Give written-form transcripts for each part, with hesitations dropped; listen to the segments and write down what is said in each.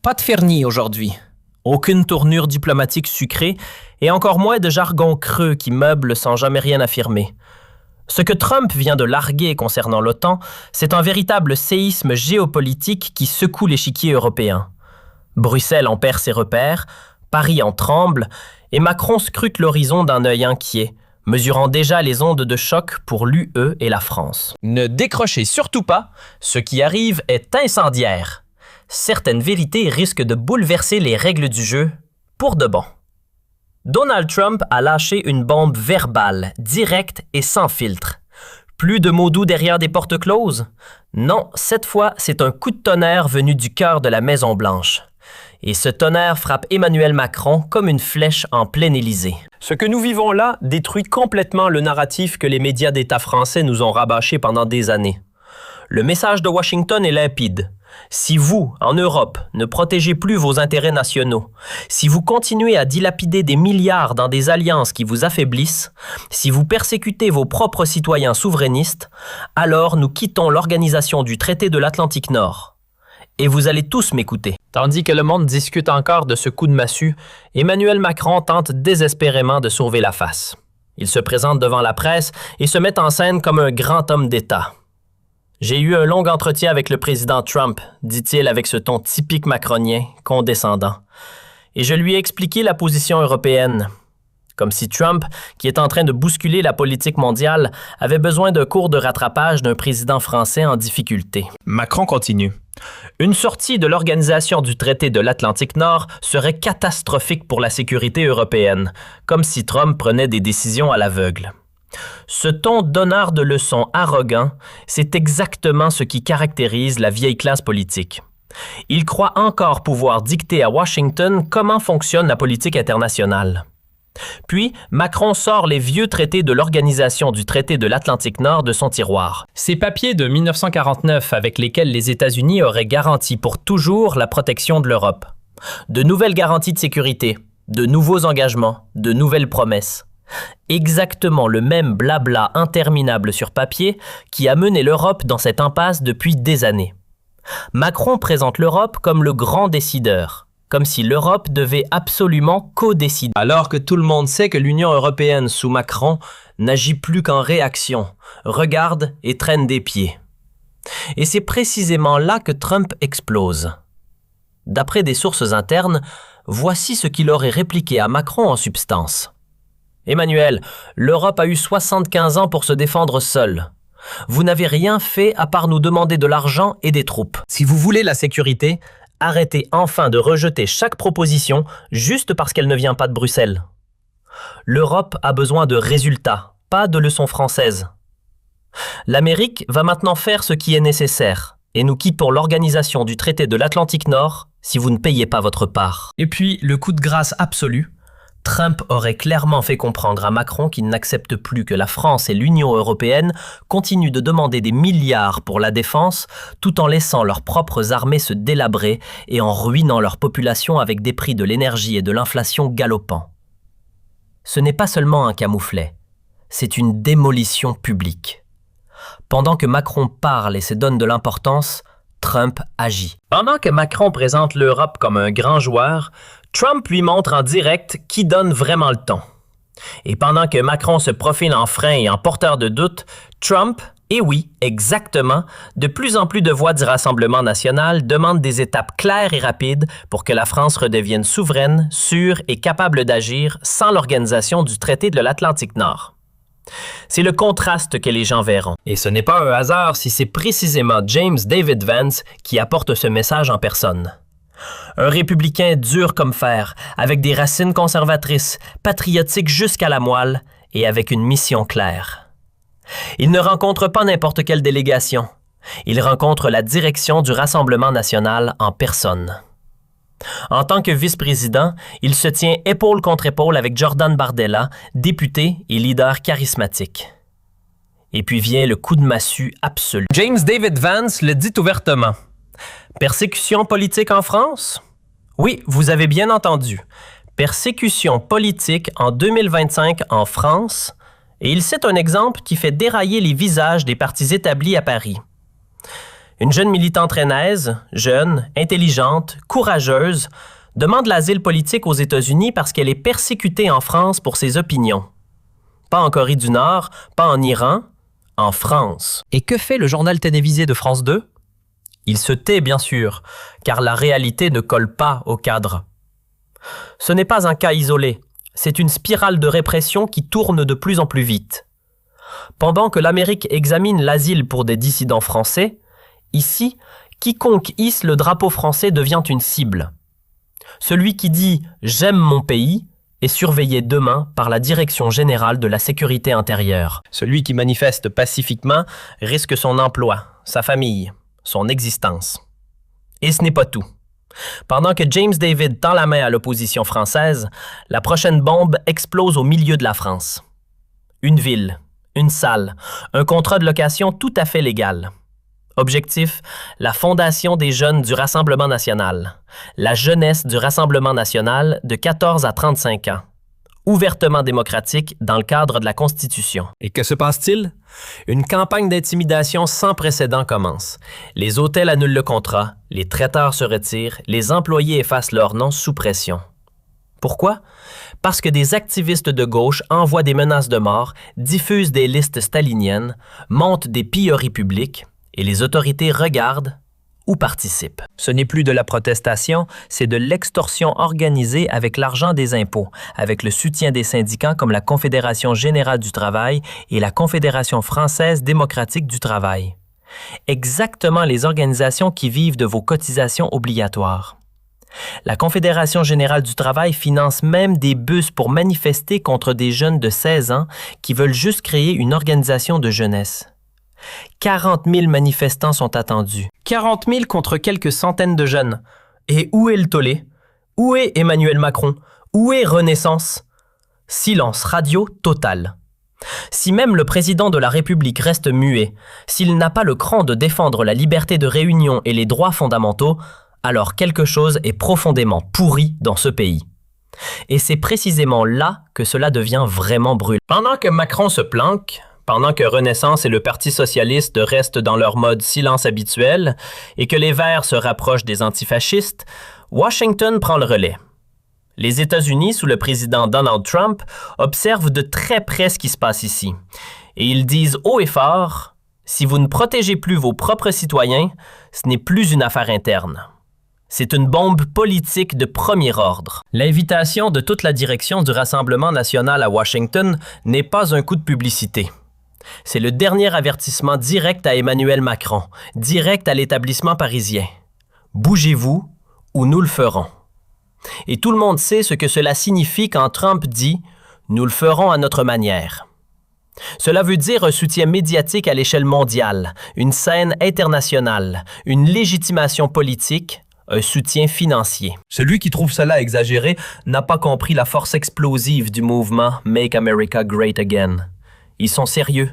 Pas de Fernier aujourd'hui. Aucune tournure diplomatique sucrée et encore moins de jargon creux qui meuble sans jamais rien affirmer. Ce que Trump vient de larguer concernant l'OTAN, c'est un véritable séisme géopolitique qui secoue l'échiquier européen. Bruxelles en perd ses repères, Paris en tremble et Macron scrute l'horizon d'un œil inquiet, mesurant déjà les ondes de choc pour l'UE et la France. Ne décrochez surtout pas, ce qui arrive est incendiaire. Certaines vérités risquent de bouleverser les règles du jeu pour de bon. Donald Trump a lâché une bombe verbale, directe et sans filtre. Plus de mots doux derrière des portes closes? Non, cette fois, c'est un coup de tonnerre venu du cœur de la Maison-Blanche. Et ce tonnerre frappe Emmanuel Macron comme une flèche en plein Élysée. Ce que nous vivons là détruit complètement le narratif que les médias d'État français nous ont rabâché pendant des années. Le message de Washington est limpide. Si vous, en Europe, ne protégez plus vos intérêts nationaux, si vous continuez à dilapider des milliards dans des alliances qui vous affaiblissent, si vous persécutez vos propres citoyens souverainistes, alors nous quittons l'organisation du traité de l'Atlantique Nord. Et vous allez tous m'écouter. Tandis que le monde discute encore de ce coup de massue, Emmanuel Macron tente désespérément de sauver la face. Il se présente devant la presse et se met en scène comme un grand homme d'État. J'ai eu un long entretien avec le président Trump, dit-il avec ce ton typique macronien, condescendant. Et je lui ai expliqué la position européenne. Comme si Trump, qui est en train de bousculer la politique mondiale, avait besoin d'un cours de rattrapage d'un président français en difficulté. Macron continue. Une sortie de l'organisation du traité de l'Atlantique Nord serait catastrophique pour la sécurité européenne, comme si Trump prenait des décisions à l'aveugle. Ce ton donneur de leçons arrogant, c'est exactement ce qui caractérise la vieille classe politique. Il croit encore pouvoir dicter à Washington comment fonctionne la politique internationale. Puis, Macron sort les vieux traités de l'Organisation du traité de l'Atlantique Nord de son tiroir. Ces papiers de 1949 avec lesquels les États-Unis auraient garanti pour toujours la protection de l'Europe. De nouvelles garanties de sécurité, de nouveaux engagements, de nouvelles promesses. Exactement le même blabla interminable sur papier qui a mené l'Europe dans cette impasse depuis des années. Macron présente l'Europe comme le grand décideur, comme si l'Europe devait absolument co-décider. Alors que tout le monde sait que l'Union européenne sous Macron n'agit plus qu'en réaction, regarde et traîne des pieds. Et c'est précisément là que Trump explose. D'après des sources internes, voici ce qu'il aurait répliqué à Macron en substance. Emmanuel, l'Europe a eu 75 ans pour se défendre seule. Vous n'avez rien fait à part nous demander de l'argent et des troupes. Si vous voulez la sécurité, arrêtez enfin de rejeter chaque proposition juste parce qu'elle ne vient pas de Bruxelles. L'Europe a besoin de résultats, pas de leçons françaises. L'Amérique va maintenant faire ce qui est nécessaire et nous quitte pour l'organisation du traité de l'Atlantique Nord si vous ne payez pas votre part. Et puis, le coup de grâce absolu, Trump aurait clairement fait comprendre à Macron qu'il n'accepte plus que la France et l'Union européenne continuent de demander des milliards pour la défense tout en laissant leurs propres armées se délabrer et en ruinant leur population avec des prix de l'énergie et de l'inflation galopants. Ce n'est pas seulement un camouflet, c'est une démolition publique. Pendant que Macron parle et se donne de l'importance, Trump agit. Pendant que Macron présente l'Europe comme un grand joueur, Trump lui montre en direct qui donne vraiment le ton. Et pendant que Macron se profile en frein et en porteur de doute, Trump, et oui, exactement, de plus en plus de voix du Rassemblement national demandent des étapes claires et rapides pour que la France redevienne souveraine, sûre et capable d'agir sans l'organisation du traité de l'Atlantique Nord. C'est le contraste que les gens verront. Et ce n'est pas un hasard si c'est précisément James David Vance qui apporte ce message en personne. Un républicain dur comme fer, avec des racines conservatrices, patriotique jusqu'à la moelle et avec une mission claire. Il ne rencontre pas n'importe quelle délégation. Il rencontre la direction du Rassemblement national en personne. En tant que vice-président, il se tient épaule contre épaule avec Jordan Bardella, député et leader charismatique. Et puis vient le coup de massue absolu. James David Vance le dit ouvertement. Persécution politique en France? Oui, vous avez bien entendu. Persécution politique en 2025 en France, et il cite un exemple qui fait dérailler les visages des partis établis à Paris. Une jeune militante rennaise, jeune, intelligente, courageuse, demande l'asile politique aux États-Unis parce qu'elle est persécutée en France pour ses opinions. Pas en Corée du Nord, pas en Iran, en France. Et que fait le journal télévisé de France 2? Il se tait, bien sûr, car la réalité ne colle pas au cadre. Ce n'est pas un cas isolé, c'est une spirale de répression qui tourne de plus en plus vite. Pendant que l'Amérique examine l'asile pour des dissidents français, ici, quiconque hisse le drapeau français devient une cible. Celui qui dit « J'aime mon pays » est surveillé demain par la Direction générale de la sécurité intérieure. Celui qui manifeste pacifiquement risque son emploi, sa famille, son existence. Et ce n'est pas tout. Pendant que James David tend la main à l'opposition française, la prochaine bombe explose au milieu de la France. Une ville, une salle, un contrat de location tout à fait légal. Objectif, la fondation des jeunes du Rassemblement national, la jeunesse du Rassemblement national de 14 à 35 ans, ouvertement démocratique dans le cadre de la Constitution. Et que se passe-t-il? Une campagne d'intimidation sans précédent commence. Les hôtels annulent le contrat, les traiteurs se retirent, les employés effacent leur nom sous pression. Pourquoi? Parce que des activistes de gauche envoient des menaces de mort, diffusent des listes staliniennes, montent des pillories publiques, et les autorités regardent ou participent. Ce n'est plus de la protestation, c'est de l'extorsion organisée avec l'argent des impôts, avec le soutien des syndicats comme la Confédération générale du travail et la Confédération française démocratique du travail. Exactement les organisations qui vivent de vos cotisations obligatoires. La Confédération générale du travail finance même des bus pour manifester contre des jeunes de 16 ans qui veulent juste créer une organisation de jeunesse. 40 000 manifestants sont attendus. 40 000 contre quelques centaines de jeunes. Et où est le tollé? Où est Emmanuel Macron? Où est Renaissance? Silence radio total. Si même le président de la République reste muet, s'il n'a pas le cran de défendre la liberté de réunion et les droits fondamentaux, alors quelque chose est profondément pourri dans ce pays. Et c'est précisément là que cela devient vraiment brûlant. Pendant que Macron se planque, pendant que Renaissance et le Parti socialiste restent dans leur mode silence habituel et que les Verts se rapprochent des antifascistes, Washington prend le relais. Les États-Unis, sous le président Donald Trump, observent de très près ce qui se passe ici. Et ils disent haut et fort, « Si vous ne protégez plus vos propres citoyens, ce n'est plus une affaire interne. » C'est une bombe politique de premier ordre. L'invitation de toute la direction du Rassemblement national à Washington n'est pas un coup de publicité. C'est le dernier avertissement direct à Emmanuel Macron, direct à l'établissement parisien. Bougez-vous ou nous le ferons. Et tout le monde sait ce que cela signifie quand Trump dit « Nous le ferons à notre manière ». Cela veut dire un soutien médiatique à l'échelle mondiale, une scène internationale, une légitimation politique, un soutien financier. Celui qui trouve cela exagéré n'a pas compris la force explosive du mouvement « Make America Great Again ». Ils sont sérieux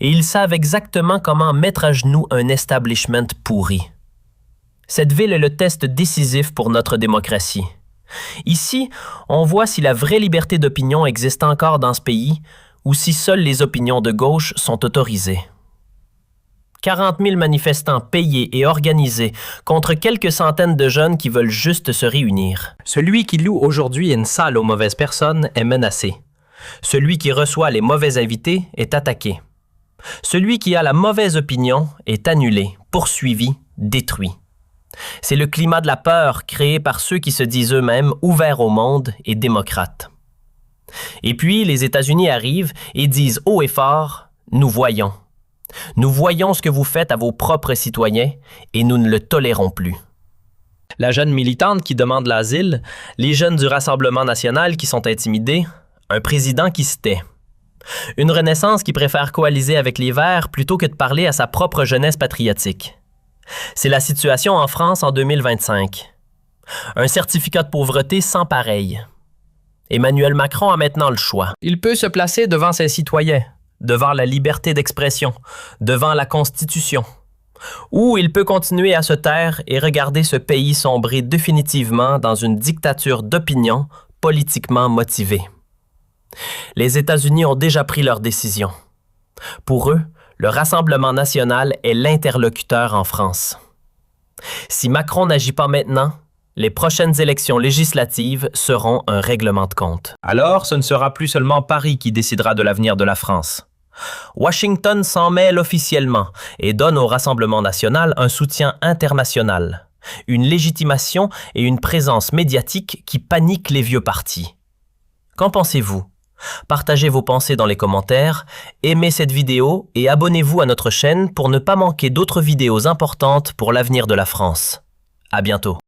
et ils savent exactement comment mettre à genoux un establishment pourri. Cette ville est le test décisif pour notre démocratie. Ici, on voit si la vraie liberté d'opinion existe encore dans ce pays ou si seules les opinions de gauche sont autorisées. 40 000 manifestants payés et organisés contre quelques centaines de jeunes qui veulent juste se réunir. Celui qui loue aujourd'hui une salle aux mauvaises personnes est menacé. Celui qui reçoit les mauvais invités est attaqué. Celui qui a la mauvaise opinion est annulé, poursuivi, détruit. C'est le climat de la peur créé par ceux qui se disent eux-mêmes ouverts au monde et démocrates. Et puis, les États-Unis arrivent et disent haut et fort « Nous voyons. Nous voyons ce que vous faites à vos propres citoyens et nous ne le tolérons plus. » La jeune militante qui demande l'asile, les jeunes du Rassemblement national qui sont intimidés, un président qui se tait. Une Renaissance qui préfère coaliser avec les Verts plutôt que de parler à sa propre jeunesse patriotique. C'est la situation en France en 2025. Un certificat de pauvreté sans pareil. Emmanuel Macron a maintenant le choix. Il peut se placer devant ses citoyens, devant la liberté d'expression, devant la Constitution. Ou il peut continuer à se taire et regarder ce pays sombrer définitivement dans une dictature d'opinion politiquement motivée. Les États-Unis ont déjà pris leur décision. Pour eux, Le Rassemblement national est l'interlocuteur en France. Si Macron n'agit pas maintenant, les prochaines élections législatives seront un règlement de compte. Alors, ce ne sera plus seulement Paris qui décidera de l'avenir de la France. Washington s'en mêle officiellement et donne au Rassemblement national un soutien international, une légitimation et une présence médiatique qui paniquent les vieux partis. Qu'en pensez-vous? Partagez vos pensées dans les commentaires, aimez cette vidéo et abonnez-vous à notre chaîne pour ne pas manquer d'autres vidéos importantes pour l'avenir de la France. À bientôt.